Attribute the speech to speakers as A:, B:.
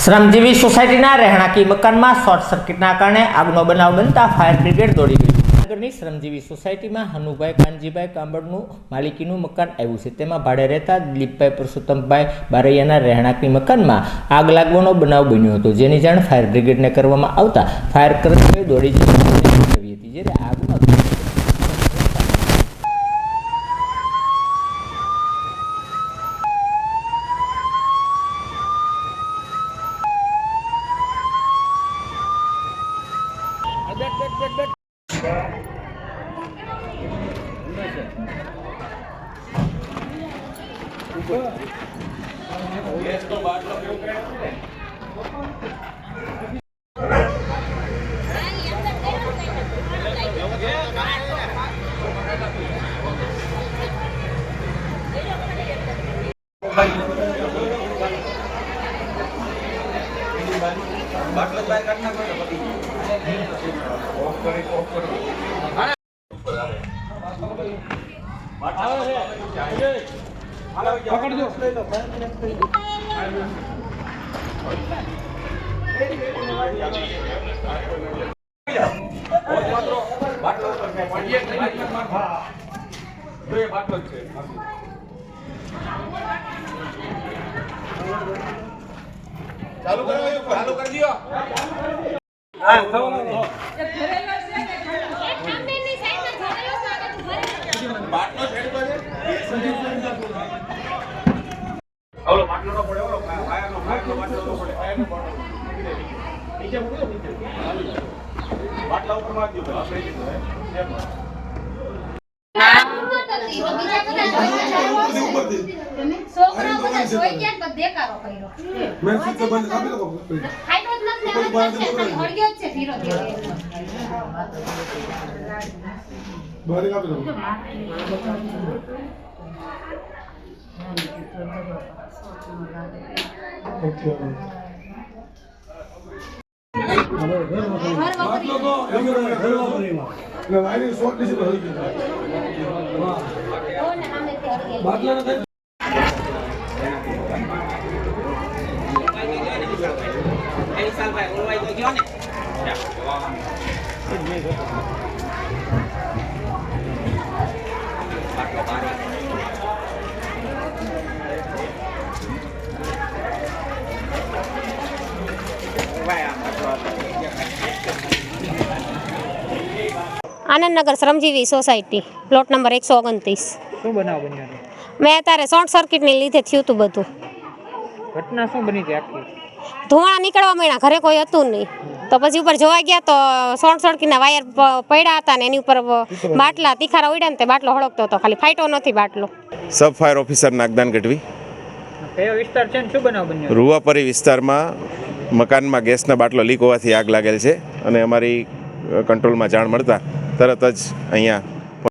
A: શ્રમજીવી સોસાયટીના રહેણાંકી મકાનમાં શોર્ટ સર્કિટના કારણે આગનો બનાવ બનતા ફાયર બ્રિગેડ દોડી ગયું. નગરની શ્રમજીવી સોસાયટીમાં હનુભાઈ કાનજીભાઈ કાંબળનું માલિકીનું મકાન આવ્યું છે. તેમાં ભાડે રહેતા દિલીપભાઈ પુરુષોત્તમભાઈ બારૈયાના રહેણાંકી મકાનમાં આગ લાગવાનો બનાવ બન્યો હતો, જેની જાણ ફાયર બ્રિગેડને કરવામાં આવતા ફાયર કર્મીઓએ દોડી જઈ હતી. જ્યારે આગમાં
B: ચાલુ કરી દિયો. ઓલો માટલો નો પડે, ઓલો ફાયર નો માટલો નો પડે, ફાયર નો માટલો નીચે મૂકી દો, નીચે માટલા ઉપર મારી દો.
C: છોકરા બધા જોઈ ગયા તો દેખાડો કર્યો. મેં સિસ્ટમ બંધ કાપી દો. ખાઈતો જ નથી, હળગ્યો જ છે ધીરો ધીરો.
D: બહાર કાપી દો. ઓકે. વાયરિંગ શોર્ટ નીચે થઈ ગઈ. બાટલા ના
E: આનંદનગર શ્રમજીવી સોસાયટી પ્લોટ નંબર 129.
F: શું બનાવ બન્યો?
E: મેં અત્યારે શોર્ટ સર્કિટને લીધે થયું હતું બધું.
F: ઘટના શું બની હતી આખી?
E: ધુમાડા નીકળવા માંડ્યા, ઘરે કોઈ હતું નહીં. તો પછી ઉપર જોવા ગયા તો શોર્ટ સર્કિટના વાયર પડ્યા હતા ને એની ઉપર બાટલા તીખારા ઉડ્યા ને તે બાટલો હળગતો હતો, ખાલી ફાટ્યો નથી બાટલો.
B: સબ ફાયર ઓફિસર નાગદાન ગઢવી.
F: કયો વિસ્તાર છે ને શું બનાવ બન્યો?
B: રૂવાપરી વિસ્તારમાં મકાનમાં ગેસનો બાટલો લીક હોવાથી આગ લાગેલ છે અને અમારી કંટ્રોલમાં જાણ મળતા તરત જ અહીંયા